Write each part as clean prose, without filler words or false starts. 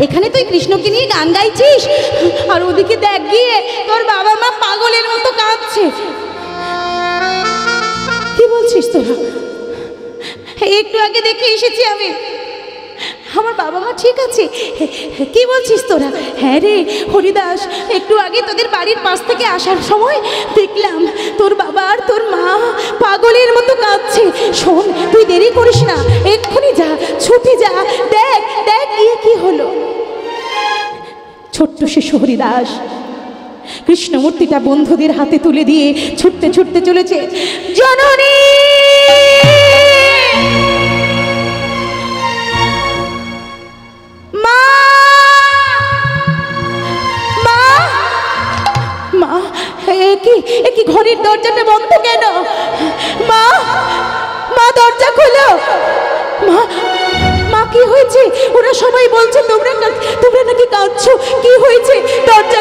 এখানে তুই কৃষ্ণকে নিয়ে গান গাইছিস, আর ওদিকে দেখ গিয়ে তোর বাবা মা পাগলের মতো কাঁদছে। কি বলছিস তোরা? একটু আগে দেখে এসেছি আমি, আমার বাবা মা ঠিক আছে। কি বলছিস তোরা? হ্যাঁ রে হরিদাস, একটু আগে তোদের বাড়ির পাশ থেকে আসার সময় দেখলাম তোর বাবা আর তোর মা পাগলের মতো কাঁদছে। শোন, তুই দেরি করিস না, এক্ষুনি যা, ছুটে যা, দেখ দেখ গিয়ে কি হলো। ছোট্ট শিশু হরিদাস কৃষ্ণমূর্তিটা বন্ধুদের হাতে তুলে দিয়ে ছুটতে ছুটতে চলেছে। জননী, কি ঘরের দরজাটা বন্ধ কেন? মা, মা দরজা খোলো। মা, মা কি হয়েছে? ওরা সবাই বলছে তোমরা নাকি কাঁদছো। কি হয়েছে? দরজা।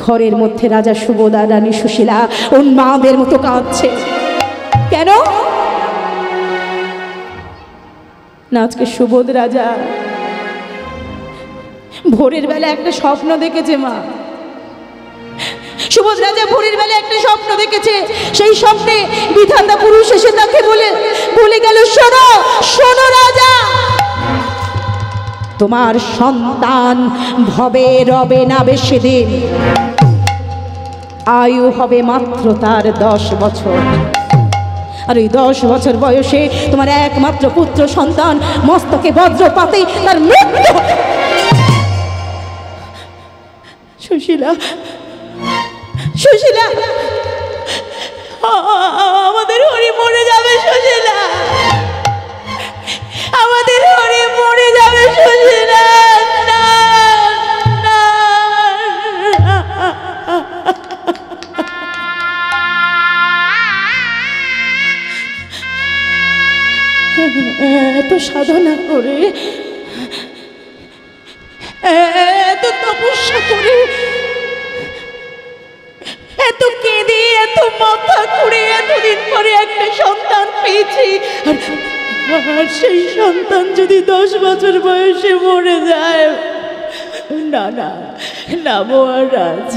ঘরের মধ্যে রাজা সুবোধা, রানী সুশীলা উন্মাদের মতো কাঁদছে। কেন না? আজকে সুবোধ রাজা ভোরের বেলা একটা স্বপ্ন দেখেছে। মা, সুবোধ রাজা ভোরের বেলা একটা স্বপ্ন দেখেছে। সেই স্বপ্নে বিধাতা পুরুষ এসে তাকে বলে গেল, শোনো শোনো রাজা, তোমার সন্তান ভবে রবে না বেশি দিন, আয়ু হবে মাত্র তার 10 বছর। আর ওই 10 বছর বয়সে তোমার একমাত্র পুত্র সন্তান মস্তকে বজ্রপাতে তার মৃত্যু। সুশীলা, সুশীলা, আমাদের হরি মরে যাবে। সুশীলা, আমাদের হরি মরে যাবে। সুশীলা, না না। এত সাধনা করে, এত তপস্যা করে, এত কেঁদে, এত মাথা ঘুরে এতদিন পরে একটা সন্তান পেয়েছি, আর সেই সন্তান যদি 10 বছর বয়সে মরে যায়। না না না মহারাজ,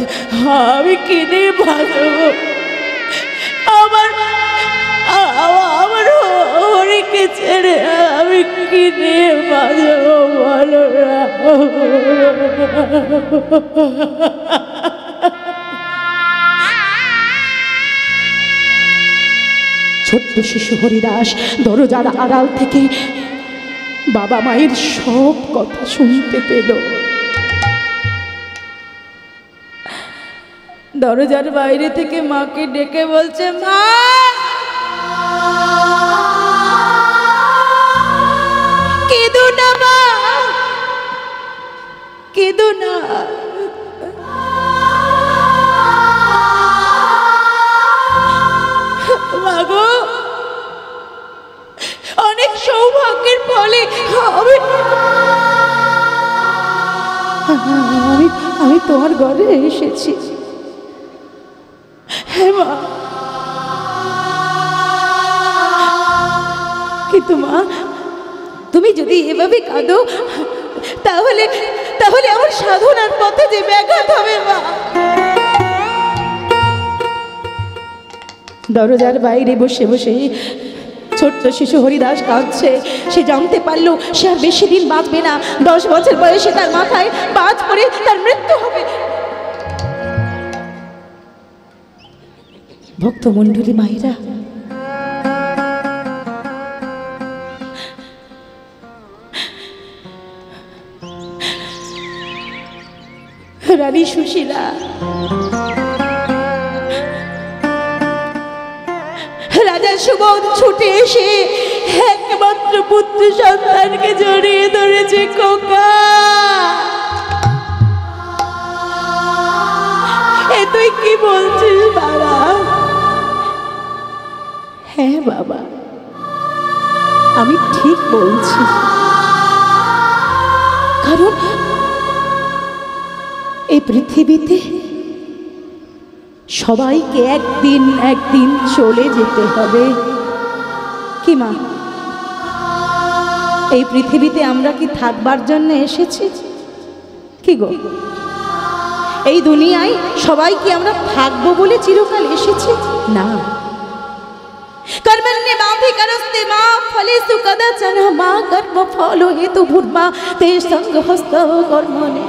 আমি কেঁদে বাঁচব। আমার হরিকে ছেড়ে আমি কেঁদে বাঁচব, বলো না। ছোট্ট শিশু হরিদাস দরজার আড়াল থেকে বাবা মায়ের সব কথা শুনতে পেল। দরজার বাইরে থেকে মাকে ডেকে বলছে, মা, কেঁদো না মা, কেঁদো না। মাগো, অনেক সৌভাগ্যের ফলে আমি তোমার ঘরে এসেছি। হ্যাঁ মা, কিন্তু মা, তুমি যদি এভাবে কাঁদো তাহলে আমার সাধনার পথে যে ব্যাঘাত হবে। মা, দরজার বাইরে বসে বসে ছোট্ট শিশু হরিদাস কাঁদছে। সে জানতে পারলো সে আর বেশি দিন বাঁচবে না। 10 বছর বয়সে তার মাথায় বাজ পড়ে তার মৃত্যু হবে। ভক্তমণ্ডলী মায়েরা, রানী সুশীলা রাজা সুবোধ ছুটে এসে একমাত্র পুত্র সন্তানকে জড়িয়ে ধরেছে। খোকা, এ তুই কি বলছিস বাবা? হ্যাঁ বাবা, আমি ঠিক বলছি। কারণ এই পৃথিবীতে সবাইকে একদিন চলে যেতে হবে। কি মা, এই পৃথিবীতে আমরা কি থাকবার জন্য এসেছি? কি গো, এই দুনিয়ায় সবাই কি আমরা থাকবো বলে চিরকাল এসেছি? না। कर्मण्य माधिकरस्ते मा फलेषु कदाचन मा कर्म फलो हेतु भूर्मा ते संगहस्त कर्मणे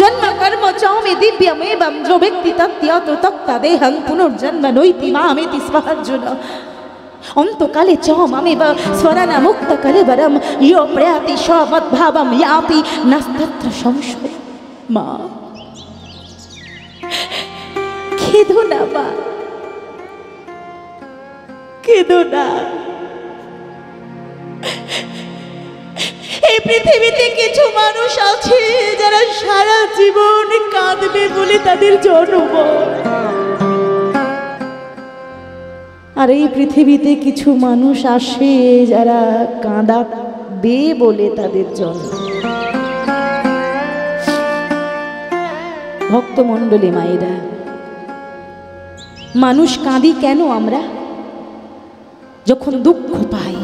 जन्म कर्म च मे दिव्यमेवं जो व्यक्ति तत्यत तत्तदेहं पुनर्जन्म नैति मामेति स्वार्जुन অন্তকালে চ মামেব স্মরণা মুক্ত কলেবরম ইয় প্রয়াতি স্বমদ্ভাবম ইয়াতি নাস্তত্র সংশয়। মা, কেঁদো না মা, কেঁদো না। এই পৃথিবীতে কিছু মানুষ আছে যারা সারা জীবন কাঁদবে বলে তাদের জন্ম, আর এই পৃথিবীতে কিছু মানুষ আসে যারা কাঁদাবে বলে তাদের জন্ম। ভক্তমণ্ডলী মায়েরা, মানুষ কাঁদি কেন আমরা? যখন দুঃখ পাই,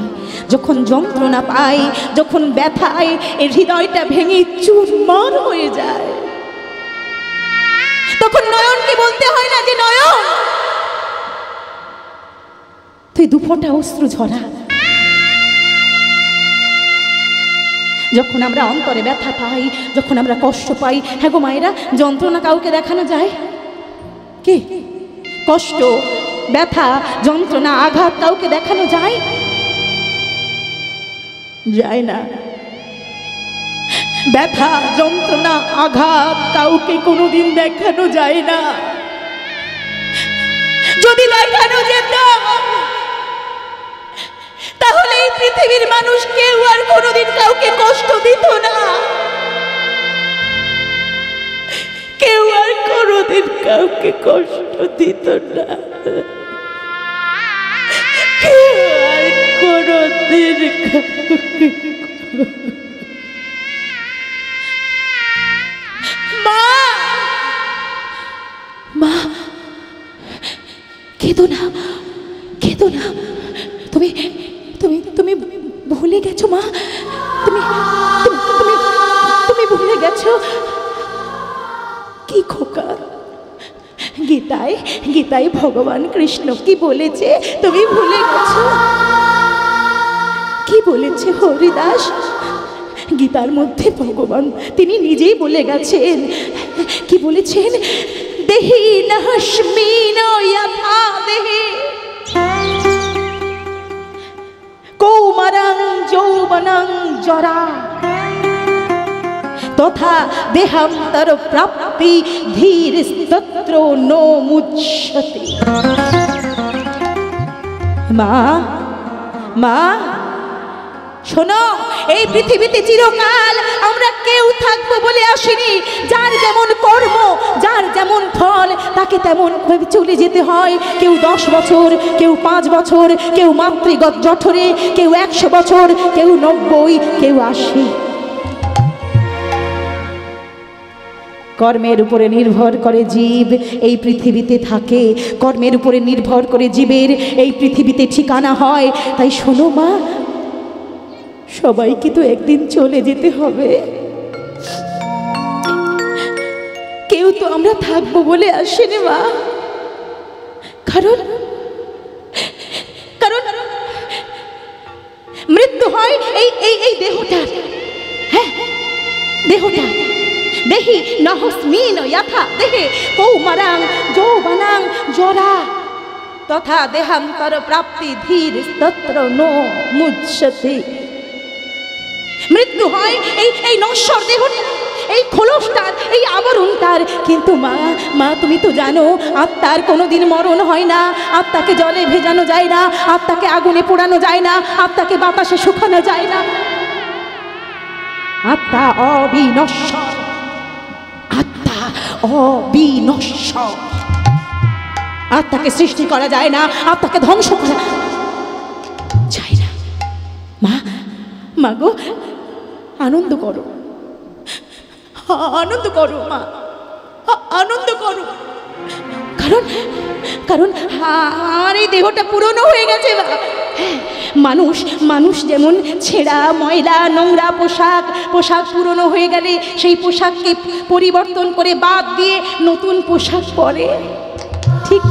যখন যন্ত্রণা পাই, যখন ব্যথায় এর হৃদয়টা ভেঙে চুরমার হয়ে যায়, তখন নয়নকে বলতে হয় না যে নয়ন তুই দুফোঁটা অশ্রু ঝরা। যখন আমরা অন্তরে ব্যথা পাই, যখন আমরা কষ্ট পাই, হ্যাঁ গো মায়েরা, যন্ত্রণা কাউকে দেখানো যায় কি? কষ্ট, ব্যথা, যন্ত্রণা, আঘাত কাউকে দেখানো যায়? যায় না। ব্যথা, যন্ত্রণা, আঘাত কাউকে কোনোদিন দেখানো যায় না। যদি দেখানো যেত তাহলে এই পৃথিবীর মানুষ কেউ আর কোনোদিন কাউকে কষ্ট দিত না, কেউ আর কোনোদিন কাউকে কষ্ট দিত না, কেউ আর কোনোদিন মা, মা কেঁদো না, কেঁদো না। তুমি তুমি তুমি ভুলে গেছো মা, তুমি তুমি তুমি ভুলে গেছো কি খোকা? গীতায় গীতায় ভগবান কৃষ্ণ কি বলেছে তুমি ভুলে গেছো? কি বলেছে হরিদাস? গীতার মধ্যে ভগবান তিনি নিজেই বলে গেছেন। কি বলেছেন? দেহি নহস্মিন যথা দেহে কৌমারং যৌবনং জরা তথা দেহান্তর প্রাপ্তি ধীরস্তত্র নো মুচ্যতে। মা, মা শোনো, এই পৃথিবীতে চিরকাল আমরা কেউ থাকবো বলে আসিনি। যার যেমন কর্ম, যার যেমন ফল, তাকে তেমন ভাবে চলে যেতে হয়। কেউ 10 বছর, কেউ 5 বছর, কেউ মাতৃগত জঠরে, কেউ 100 বছর, কেউ 90, কেউ 80। কর্মের উপরে নির্ভর করে জীব এই পৃথিবীতে থাকে, কর্মের উপরে নির্ভর করে জীবের এই পৃথিবীতে ঠিকানা হয়। তাই শোনো মা, সবাইকে তো একদিন চলে যেতে হবে। কেউ তো আমরা থাকবো বলে আসেনি মা। কারণ কারণ মৃত্যু হয় এই এই এই দেহটা, হ্যাঁ দেহটা। দেহি নহস্মিন যথা দেহে কৌমারং যৌবনং জরা তথা দেহান্তর প্রাপ্তি ধীরস্তত্র নো মুচ্যতে। মৃত্যু হয় এই এই নশ্বর দেহটা, এই খোলসটার, এই আবরণটার। কিন্তু মা, মা তুমি তো জানো আত্মার কোনোদিন মরণ হয় না। আত্মাকে জলে ভেজানো যায় না, আত্মাকে আগুনে পোড়ানো যায় না, আত্মাকে বাতাসে শুকানো যায় না। আত্মা অবিনশ্বর, আত্মা অবিনশ্বর। আত্মাকে সৃষ্টি করা যায় না, আত্মাকে ধ্বংস করা যায় না। মা, মা গো, আনন্দ করো, আনন্দ করো মা, আনন্দ করো। কারণ কারণ আর এই দেহটা পুরনো হয়ে গেছে। মানুষ মানুষ যেমন ছেঁড়া ময়লা নোংরা পোশাক পুরনো হয়ে গেলে সেই পোশাককে পরিবর্তন করে বাদ দিয়ে নতুন পোশাক পরে, ঠিক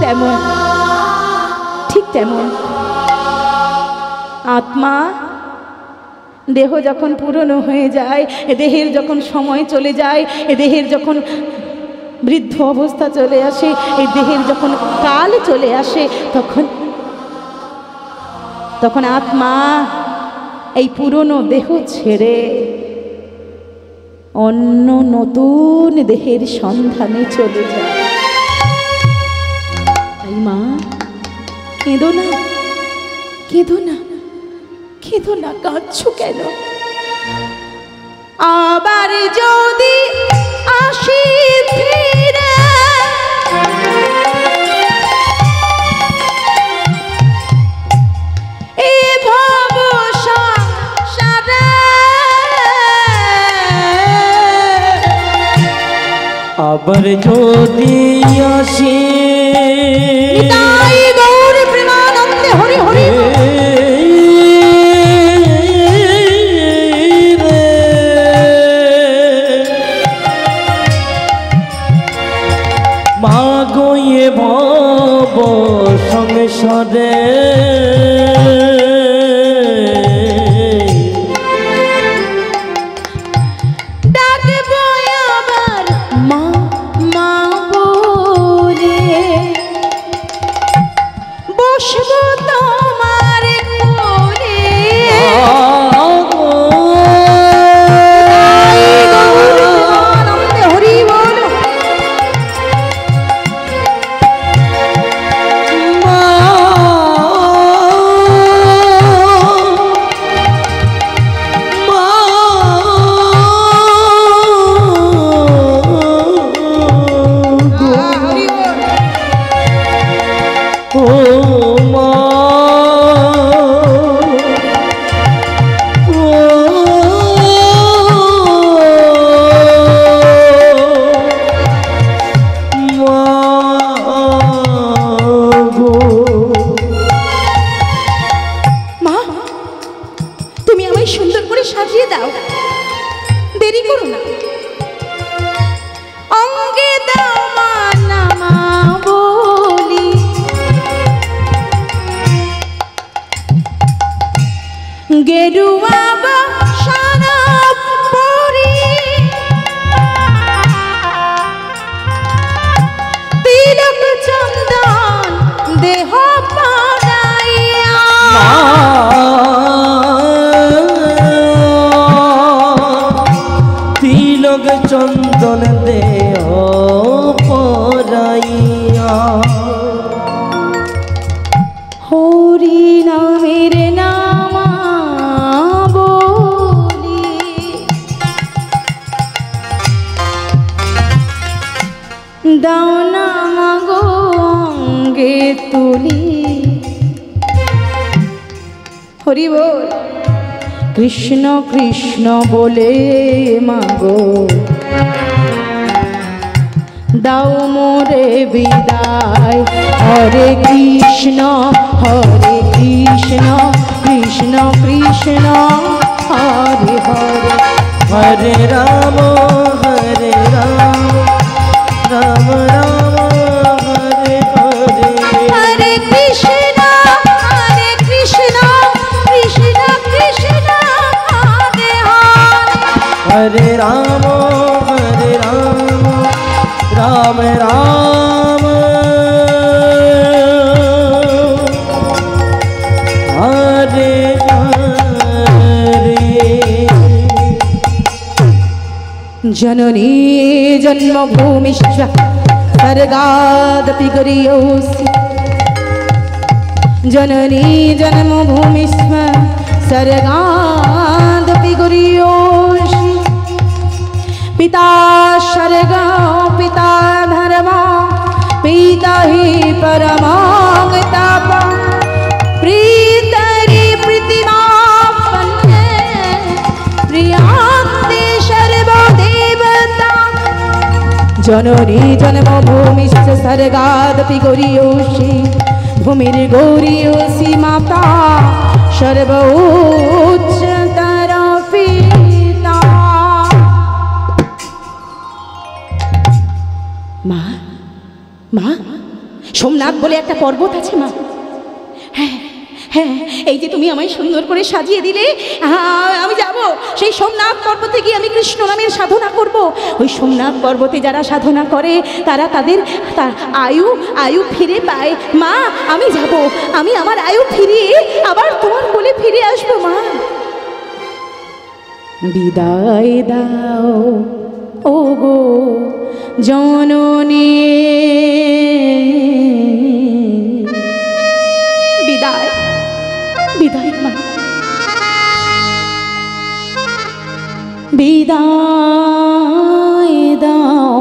তেমন আত্মা দেহ যখন পুরনো হয়ে যায়, দেহের যখন সময় চলে যায়, দেহের যখন বৃদ্ধ অবস্থা চলে আসে, এই দেহের যখন কাল চলে আসে, তখন আত্মা এই পুরনো দেহ ছেড়ে অন্য নতুন দেহের সন্ধানে চলে যায়। তাই মা, কেঁদো না, কাঁদছো কেন? আবার যদি আসি ফিরে এ ভব সংসারে, আবার যদি আসি নিতাই গৌর প্রেমানন্দে হরি হরি মাগয়ে ভব সংসারে ডাকবো আবার মা মা বলে, বসবো তোমার কোলে, আনন্দে হরি বল। সুন্দর করে সাজিয়ে দাও, দেরি করো না। অঙ্গে দাও মা নামা বলি, গেরুয়া বাসানা পরি, তিলক চন্দন দেহ পরাইয়া, তিলক চন্দন দেহ পরাইয়া, হরি নামের নামা বলি, দাও নামা গো অঙ্গে তুলি। হরি বল। কৃষ্ণ কৃষ্ণ বলে মাগো দাও মোরে বিদায়, হরে কৃষ্ণ কৃষ্ণ কৃষ্ণ হরে হরে, হরে রাম রাম রাম হরে হরে, হরে কৃষ্ণ কৃষ্ণ কৃষ্ণ হরে হরে, হরে রাম রাম রাম হরে হরে। जननी जन्मभूमिश्च स्वर्गादपि गरीयसी, जननी जन्मभूमिस्म स्वर्गादपि गरीयसी, पिता स्वर्ग पिता धर्म पिता हि परमं तप, प्रीतरि प्रीतिमापन्ने प्रियान्ते सर्वदेवता, जननी जन्मभूमिश्च स्वर्गादपि गरीयसी, ভূমির গৌরী ও সীমাতা সর্বোচ্চতর পিতা। মা, মা, সোমনাথ বলে একটা পর্বত আছে মা। হ্যাঁ হ্যাঁ, এই যে তুমি আমায় সুন্দর করে সাজিয়ে দিলে, আমি যাব সেই সোমনাথ পর্বতে গিয়ে আমি কৃষ্ণ নামের সাধনা করব। ওই সোমনাথ পর্বতে যারা সাধনা করে তারা তাদের আয়ু ফিরে পায়। মা, আমি যাব, আমি আমার আয়ু ফিরিয়ে আবার তোমার কোলে ফিরে আসবো। মা, বিদায় দাও ও গো জননী, বিদায়, বিদায় মা, বিদায় দাও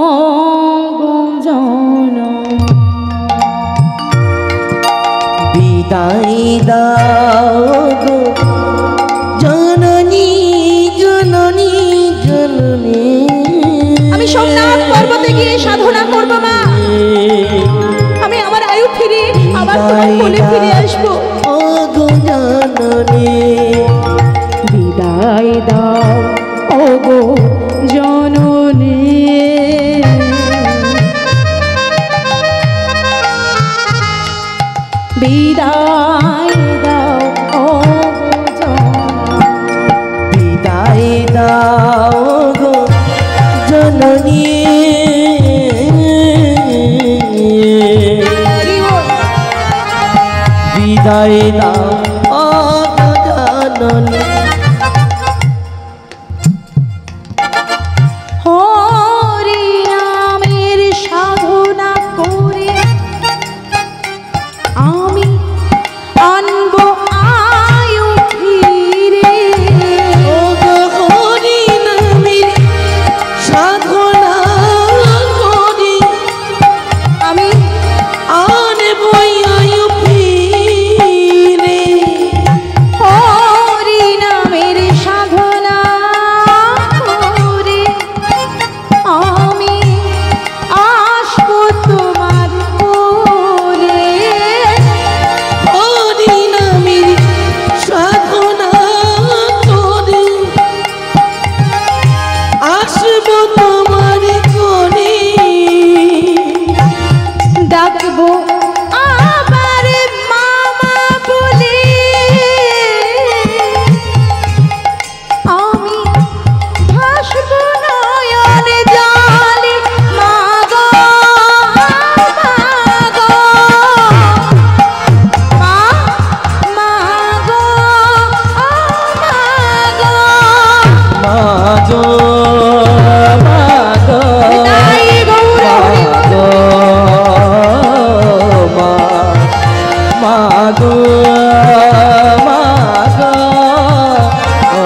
ও গো জননী, বিদায় দাও গো জননী, জননী, জননী। আমি সোমনাথ পর্বতে গিয়ে সাধনা করব মা, আমি আমার আয়ু ফিরে আবার তোমার কোলে ফিরে আসবো। ও গো জননী, বিদায় দাও ও গো জননী, বিদায় দাও ও গো জননী, বিদায় দাও গো জননী, বিদায় দাও ও গো জননী। হরি নামের সাধনা করে আমি আনবো আয়ু ফিরে। ও গো হরি নামের সাধনা করি আমি আনবো আয়ু ফিরে। হরি নামের সাধনা করে আমি আসবো তোমার কোলে। হরি নামের সাধনা করে আসবো তোমার কোলে। ডাকবো আবার মামা বলে, আমি ভাসবো নয়নে জলে। মাগো, মাগো, মাগো, মাগো, মাগো, মাগো, তাই গৌর হরি মাগো, মাগো, ও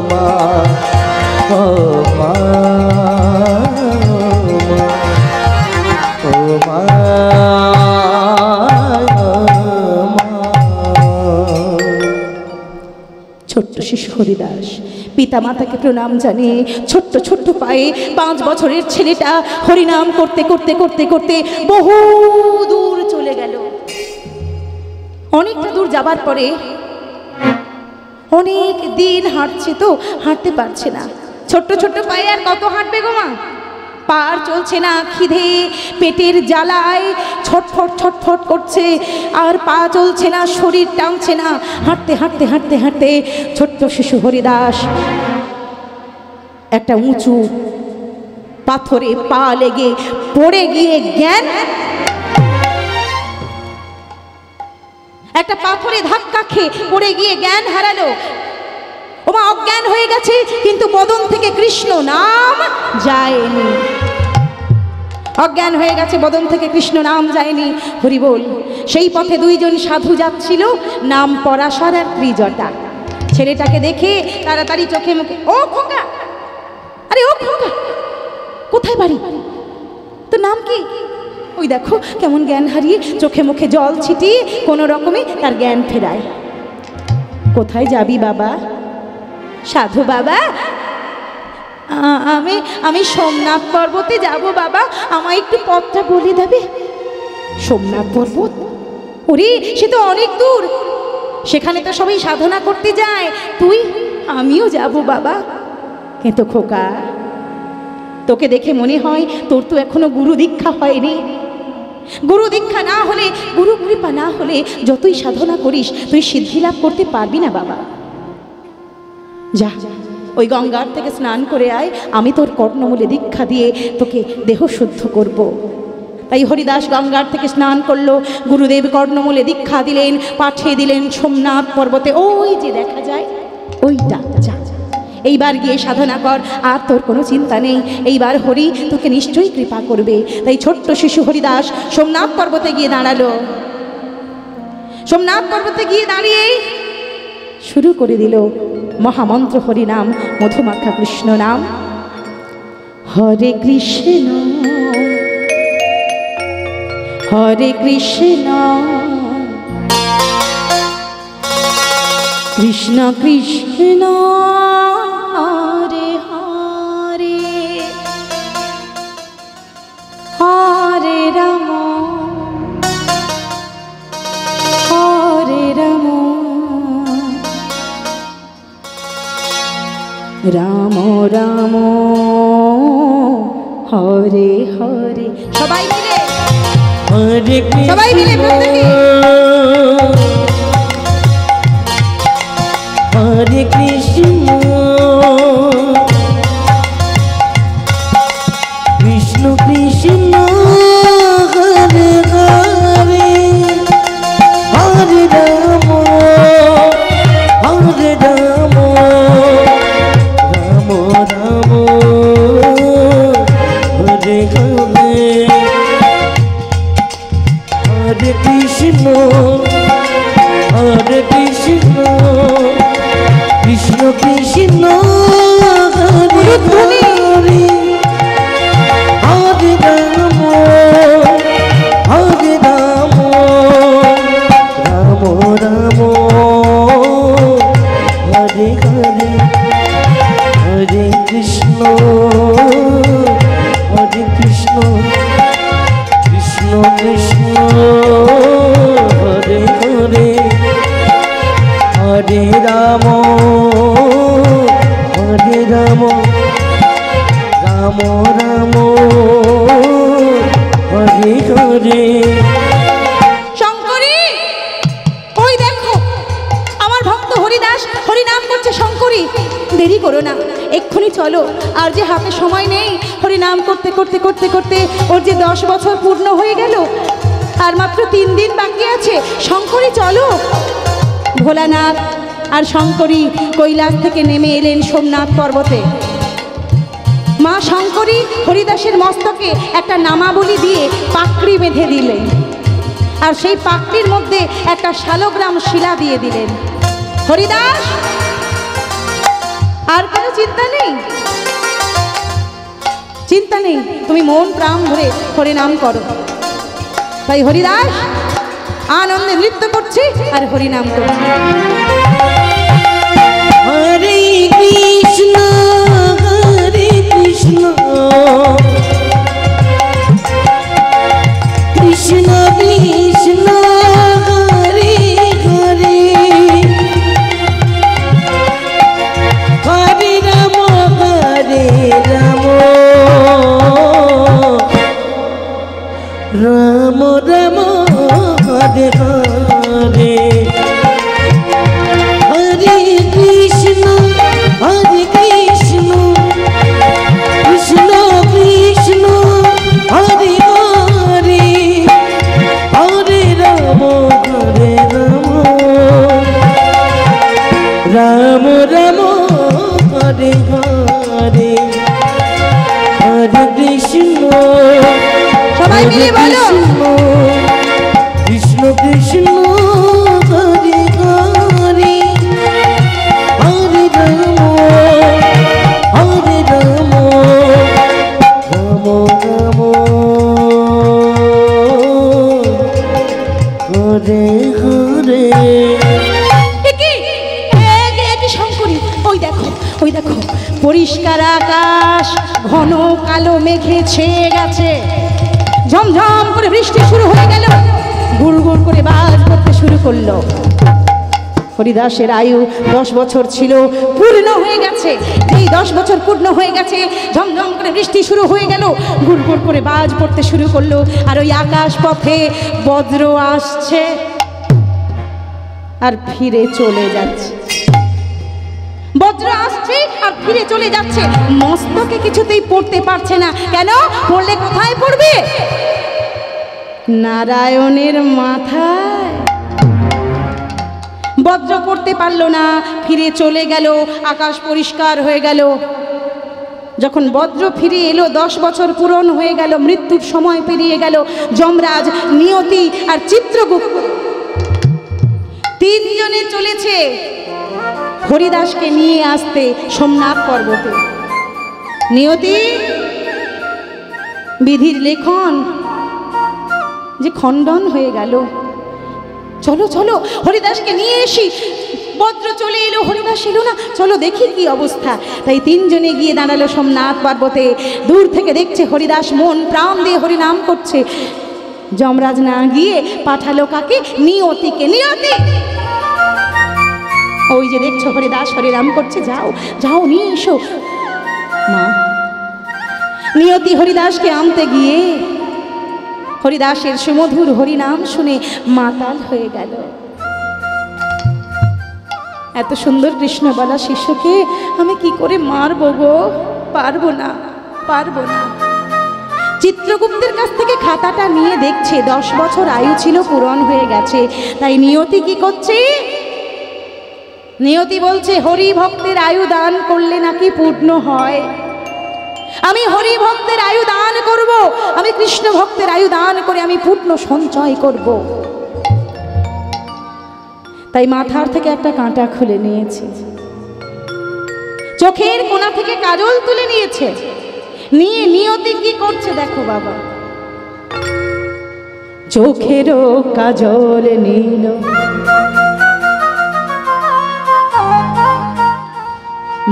মা, ও মা, ও মা, ছোট্ট শিশু হরিদাস পিতা মাতাকে প্রণাম জানিয়ে ছোট্ট ছোট্ট পায়ে 5 বছরের ছেলেটা হরিনাম করতে করতে করতে করতে বহু দূর চলে গেল। অনেকটা দূর যাবার পরে অনেক দিন হাঁটছে, তো হাঁটতে পারছে না। ছোট্ট ছোট্ট পায়ে আর কত হাঁটবে গো মা? পার চলছে না, খিদে পেটের জ্বালায় ছটফট ছটফট করছে, আর পা চলছে না, শরীর টানছে না। হাঁটতে হাঁটতে হাঁটতে হাঁটতে ছোট্ট শিশু হরিদাস একটা উঁচু পাথরে পা লেগে পড়ে গিয়ে একটা পাথরে ধাক্কা খেয়ে পড়ে গিয়ে জ্ঞান হারালো। ওমা অজ্ঞান হয়ে গেছে, কিন্তু বদন থেকে কৃষ্ণ নাম যায়নি। অজ্ঞান হয়ে গেছে, বদন থেকে কৃষ্ণ নাম যায়নি। হরি বল। সেই পথে 2 জন সাধু যাচ্ছিল, নাম পরাশর আর ত্রিজটা। ছেলেটাকে দেখে তাড়াতাড়ি চোখে মুখে, ও খোকা, আরে ও খোকা, কোথায় বাড়ি, তোর নাম কি? ওই দেখো কেমন জ্ঞান হারিয়ে চোখে মুখে জল ছিটিয়ে কোনো রকমে তার জ্ঞান ফেরায়। কোথায় যাবি বাবা? সাধু বাবা, আমি আমি সোমনাথ পর্বতে যাব বাবা, আমায় একটু পথটা বলে দেবে? সোমনাথ পর্বত? ওরে সে তো অনেক দূর, সেখানে তো সবাই সাধনা করতে যায়। তুই? আমিও যাব বাবা। কিন্তু খোকা, তোকে দেখে মনে হয় তোর তো এখনো গুরু দীক্ষা হয়নি। গুরু দীক্ষা না হলে, গুরু কৃপা না হলে যতই সাধনা করিস তুই সিদ্ধি লাভ করতে পারবি না বাবা। যা, ওই গঙ্গার থেকে স্নান করে আয়, আমি তোর কর্ণমূলে দীক্ষা দিয়ে তোকে দেহ শুদ্ধ করব। তাই হরিদাস গঙ্গার থেকে স্নান করলো, গুরুদেব কর্ণমূলে দীক্ষা দিলেন, পাঠিয়ে দিলেন সোমনাথ পর্বতে। ওই যে দেখা যায় ওইটা, যা এইবার গিয়ে সাধনা কর, আর তোর কোনো চিন্তা নেই। এইবার হরি তোকে নিশ্চয়ই কৃপা করবে। তাই ছোট্ট শিশু হরিদাস সোমনাথ পর্বতে গিয়ে দাঁড়ালো। সোমনাথ পর্বতে গিয়ে দাঁড়িয়ে শুরু করে দিল মহামন্ত্র হরিনাম, মধুমাখা কৃষ্ণ নাম। হরে কৃষ্ণ হরে কৃষ্ণ কৃষ্ণ কৃষ্ণ হরে হরে, হরে রাম হরে রাম, রাম রাম হরে হরে। সবাই মিলে, হরে কৃষ্ণ সবাই মিলে প্রত্যেকে হরে কৃষ্ণ কৃষ্ণ কৃষ্ণ হরে হরে, হরে রাম হরে রাম, রাম রাম হরে হরে, হরে কৃষ্ণ হরে কৃষ্ণ কৃষ্ণ কৃষ্ণ হরে হরে, হরে রাম হরে রাম, রাম রাম হরে হরে, হরে কৃষ্ণ হরে কৃষ্ণ কৃষ্ণ কৃষ্ণ হরে হরে, হরে রাম হরে রাম, রাম রাম হরে হরে। শঙ্করী, ওই দেখো আমার ভক্ত হরিদাস হরিনাম করছে। শঙ্করী, দেরি করো না, এক্ষুনি চলো। আর যে হাতে সময় নেই, হরিনাম করতে করতে করতে করতে ওর যে 10 বছর পূর্ণ হয়ে গেল, আর মাত্র 3 দিন বাকি আছে। শঙ্করী চলো। ভোলানাথ আর শঙ্করী কৈলাস থেকে নেমে এলেন সোমনাথ পর্বতে। মা শঙ্করী হরিদাসের মস্তকে একটা নামাবলী দিয়ে পাকড়ি বেঁধে দিলেন, আর সেই পাকড়ির মধ্যে একটা শালগ্রাম শিলা দিয়ে দিলেন। হরিদাস, আর কোনো চিন্তা নেই, চিন্তা নেই, তুমি মন প্রাণ ভরে হরিনাম করো। তাই হরিদাস আনন্দে নৃত্য করছে আর হরিনাম করছে। হরে কৃষ্ণ হরে কৃষ্ণ কৃষ্ণ কৃষ্ণ হরে হরে, হরে রাম হরে রাম, রাম রাম হরে হরে, হরে কৃষ্ণ হরে কৃষ্ণ কৃষ্ণ কৃষ্ণ হরে হরে, হরে রাম হরে রাম, রাম রাম হরে হরে, হরে কৃষ্ণ সবাই মিলে বলো, কৃষ্ণ কৃষ্ণ হরে হরে, হরে রাম হরে রাম, রাম রাম হরে হরে। শঙ্করী, ওই দেখো পরিষ্কার আকাশ ঘন কালো মেঘে ছেয়ে গেছে, ঝমঝম করে বৃষ্টি শুরু হয়ে গেল, গুড় গুড় করে বাজ পড়তে শুরু করলো। হরিদাসের আয়ু 10 বছর ছিল, পূর্ণ হয়ে গেছে। এই 10 বছর পূর্ণ হয়ে গেছে, ঝমঝম করে বৃষ্টি শুরু হয়ে গেল, গুড় গুড় করে বাজ পড়তে শুরু করলো। আর ওই আকাশ পথে বজ্র আসছে আর ফিরে চলে যাচ্ছে, বজ্র আসছে আর ফিরে চলে যাচ্ছে। মস্তকে কিছুতেই পড়তে পারছে না। কেন? পড়লে কোথায় পড়বে? নারায়ণের মাথায়। বজ্র করতে পারল না, ফিরে চলে গেল, আকাশ পরিষ্কার হয়ে গেল। যখন বজ্র ফিরে এলো, 10 বছর পূরণ হয়ে গেল, মৃত্যুর সময় পেরিয়ে গেল। যমরাজ, নিয়তি আর চিত্রগুপ্ত তিনজনে চলেছে হরিদাসকে নিয়ে আসতে সোমনাথ পর্বতে। নিয়তি, বিধির লেখন যে খণ্ডন হয়ে গেল, চলো চলো হরিদাসকে নিয়ে এসি। বজ্র চলে এলো, হরিদাস এলো না, চলো দেখি কি অবস্থা। তাই তিনজনে গিয়ে দাঁড়ালো সোমনাথ পর্বতে। দূর থেকে দেখছে হরিদাস মন প্রাণ দিয়ে হরিনাম করছে। যমরাজ না গিয়ে পাঠালো কাকে? নিয়তিকে। নিয়তি, ওই যে দেখছো হরিদাস হরিনাম করছে, যাও যাও নিয়ে এসো। মা, নিয়তি হরিদাসকে আনতে গিয়ে হরিদাসের সুমধুর হরিনাম শুনে মাতাল হয়ে গেল। এত সুন্দর কৃষ্ণ বলা শিশুকে আমি কি করে মারবো গো? পারবো না, পারবো না। চিত্রগুপ্তের কাছ থেকে খাতাটা নিয়ে দেখছে 10 বছর আয়ু ছিল, পূরণ হয়ে গেছে। তাই নিয়তি কি করছে? নিয়তি বলছে, হরি ভক্তের আয়ু দান করলে নাকি পূর্ণ হয়। আমি হরি ভক্তের আয়ু দান করব, আমি কৃষ্ণ ভক্তের আয়ু দান করে আমি পূর্ণ সঞ্চয় করব। তাই মাথার থেকে একটা কাঁটা খুলে নিয়েছে, চোখের কোণা থেকে কাজল তুলে নিয়েছে। নিয়ে নিয়তি কি করছে দেখো বাবা, চোখেরও কাজল নীল,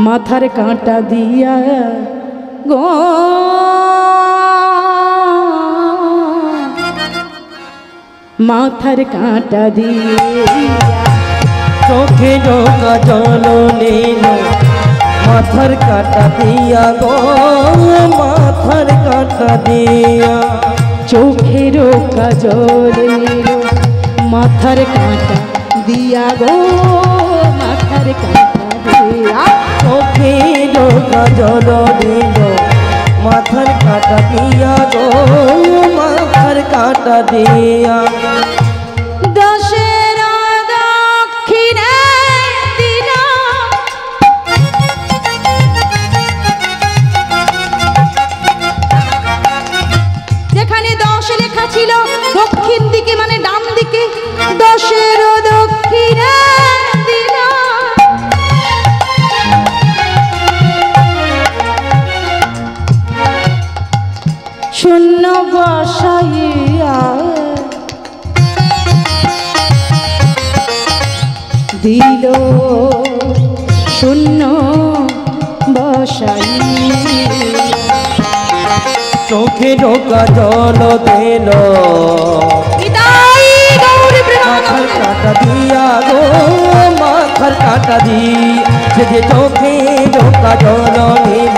মাথার কাঁটা দিয়া গো, মাথার কাঁটা দিয়া, চোখেরও কাজল নীল, মাথার কাঁটা দিয়া গো, মাথার কাঁটা দিয়া। চোখেরও কাজল নীল, মাথার কাঁটা দিয়া গো, মাথার কাঁটা দিয়া। চোখেরও কাজল নীল, মাথার কাঁটা দিয়া গো, মাথার কাঁটা দিয়া। দশের দক্ষিণে দিল, যেখানে 10 লেখা ছিল দক্ষিণ দিকে মানে ডান দিকে, দশের দক্ষিণে দিল, শূন্য বসাইয়া দিল, শূন্য বসাই। চোখেরও কাজল দিল, মাথার কাঁটা দিয়া গো, মাথার কাঁটা দিয়ে। যে চোখেরও কাজল দিল,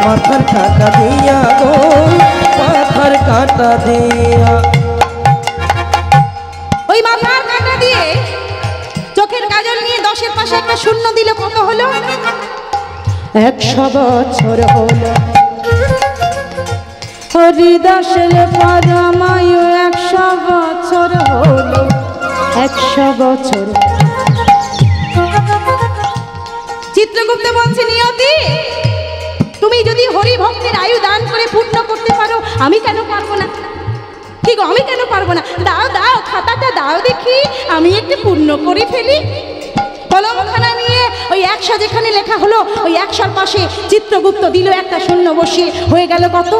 মাথার কাঁটা দিয়া গো, মাথার কাঁটা দিয়া। ওই মাথার কাঁটা দিয়ে চোখের কাজল নিয়ে 10-এর পাশে একটা শূন্য দিল। কত হলো? 100 বছর হলো হরিদাসের পরমায়ু, 100 বছর হলো, 100 বছর। চিত্রগুপ্ত বলছে, নিয়তি তুমি যদি হরি ভক্তের আয়ু দান করে পূর্ণ করতে পারো, আমি কেন পারবো না? কি গো, আমি কেন পারবো না? দাও দাও, খাতাটা দাও দেখি, আমি একটু পূর্ণ করে ফেলি। কলমখানা নিয়ে ওই 100 যেখানে লেখা হলো, ওই 100-র পাশে চিত্রগুপ্ত দিল একটা শূন্য বসিয়ে। হয়ে গেল কত?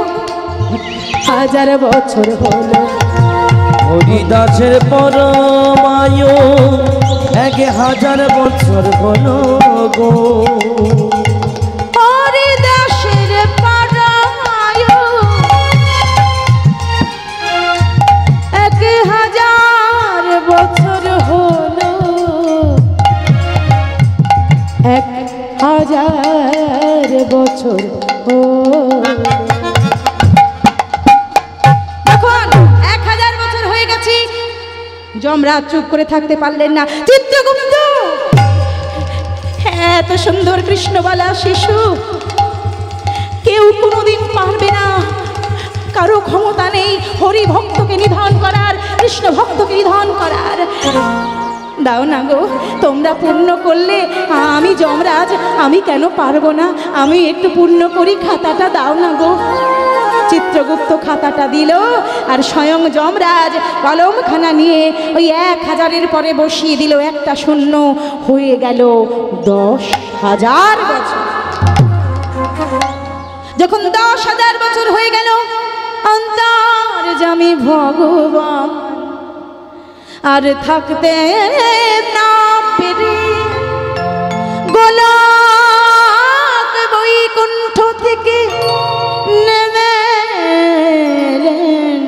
1000 বছর হলো হরিদাসের পরমায়ু, 1000 বছর হলো গো। 1000 বছর ও এখন 1000 বছর হয়ে গেছে। যমরাজ চুপ করে থাকতে পারলেন না। চিত্রগুপ্ত, এত সুন্দর কৃষ্ণবালা শিশু কেউ কোনোদিন পারবে না, কারো ক্ষমতা নেই হরি ভক্তকে নিধন করার, কৃষ্ণ ভক্তকে নিধন করার। দাও না গো, তোমরা পূর্ণ করলে, আমি যমরাজ, আমি কেন পারবো না, আমি একটু পূর্ণ করি, খাতাটা দাও না গো। চিত্রগুপ্ত খাতাটা দিল, আর স্বয়ং যমরাজ কলমখানা নিয়ে ওই 1000-এর পরে বসিয়ে দিল একটা শূন্য, হয়ে গেল 10,000 বছর। যখন 10,000 বছর হয়ে গেল, অন্তর্যামী ভগবান আর থাকতে না পেরে গোলক বৈকুণ্ঠ থেকে নেমে এলেন।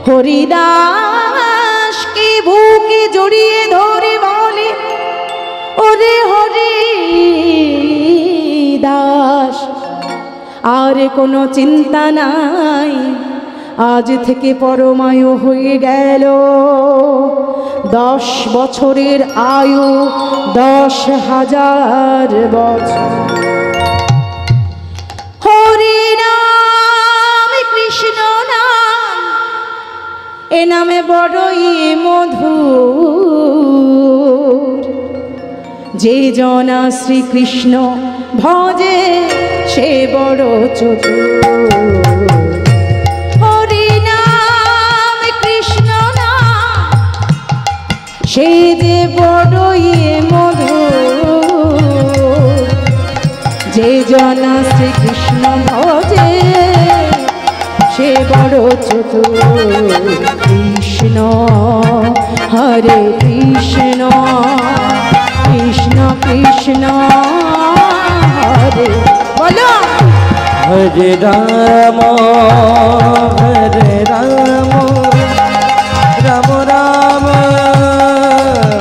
হরিদাসকে বুকে জড়িয়ে ধরে বলে, ওরে হরিদাস, আর কোনো চিন্তা নাই, আজ থেকে পরমায়ু হয়ে গেল 10 বছরের আয়ু, 10,000 বছর। হরি নাম কৃষ্ণ নাম, এ নামে বড়ই মধুর, যে জনা শ্রীকৃষ্ণ ভজে সে বড় চতুর। হরি নাম কৃষ্ণ নাম, সে যে বড়ই মধুর, যে জনা শ্রীকৃষ্ণ ভজে সে বড় চতুর। কৃষ্ণ হরে কৃষ্ণ, কৃষ্ণ কৃষ্ণ হরে, বলো হরে রাম হরে রাম, রাম রাম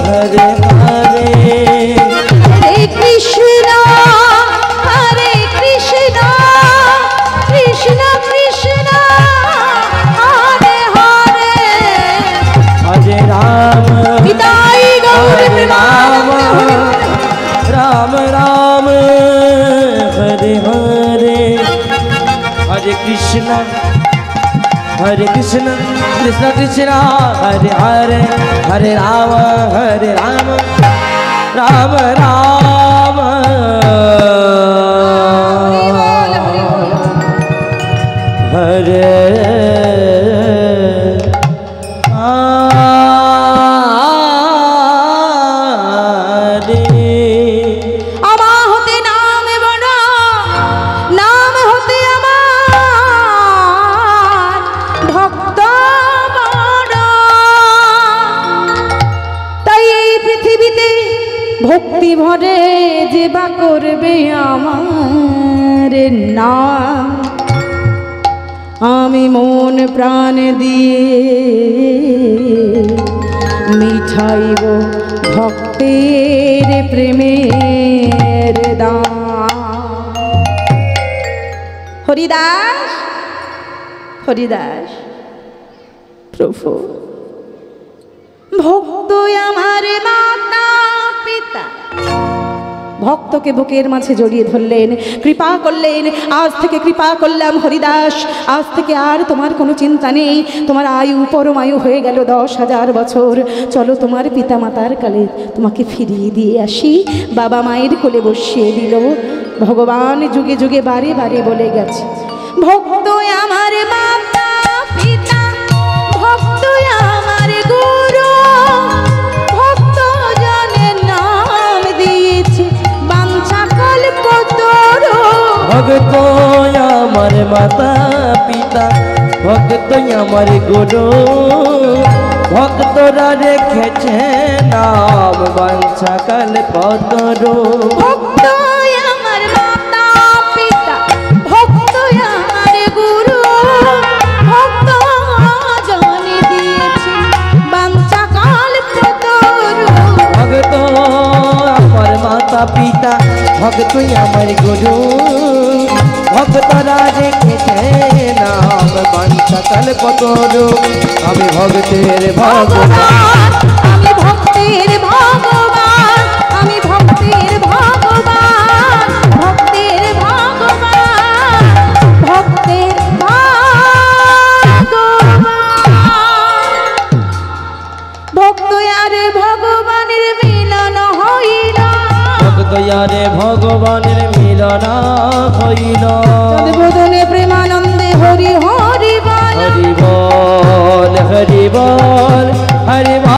হরে হরে, হরে কৃষ্ণ হরে কৃষ্ণ, কৃষ্ণ কৃষ্ণ হরে হরে, হরে রাম পিতাই গৌর রাম, রাম রাম হরে হরে, হরে কৃষ্ণ কৃষ্ণ কৃষ্ণ হরে হরে, হরে রাম রাম রাম হরে ভক্তি ভরে যে বা করবে আমার নাম, আমি মন প্রাণ দিয়ে মিঠাইব ভক্তের প্রেমের দাম। হরিদাস হরিদাস প্রভু, ভক্ত আমার মাতা পিতা, ভক্তকে বুকের মাঝে জড়িয়ে ধরলেন, কৃপা করলেন। আজ থেকে কৃপা করলাম হরিদাস, আজ থেকে আর তোমার কোনো চিন্তা নেই, তোমার আয়ু পরমায়ু হয়ে গেল 10,000 বছর। চলো তোমার পিতা মাতার কালে তোমাকে ফিরিয়ে দিয়ে আসি। বাবা মায়ের কোলে বসিয়ে দিল। ভগবান যুগে যুগে বারে বারে বলে গেছে, ভক্ত আমার মাতা পিতা, ভক্ত আমার গুরু, ভক্ত জনের নাম দিয়েছে বাঞ্ছা কল্পতরু। ভক্ত আমার মাতা পিতা, ভক্ত আমার গুরু, ভক্তরা রেখেছে নাম বাঞ্ছা কল্পতরু। ভক্ত আমার মাতা পিতা, ভক্ত আমার গুরু, ভক্ত জনে দিয়েছে বাঞ্ছা কল্পতরু। ভক্ত আমার মাতা মাতা পিতা ভক্তই আমার গুরু ভক্তরা রেখেছে নাম বাঞ্ছা কল্পতরু আমি ভক্তের ভগবান আমি ভক্তের ভগবান আমি ভক্তের ভগবান ভক্তের ভগবান ভক্তের ভগবান ভক্ত আর ভগবানের মিলন হইল ভক্তয়ারে ভগবানের মিলন হইল বদনে প্রেমানন্দে হরি হরি বল হরি বল হরি বল হরি বল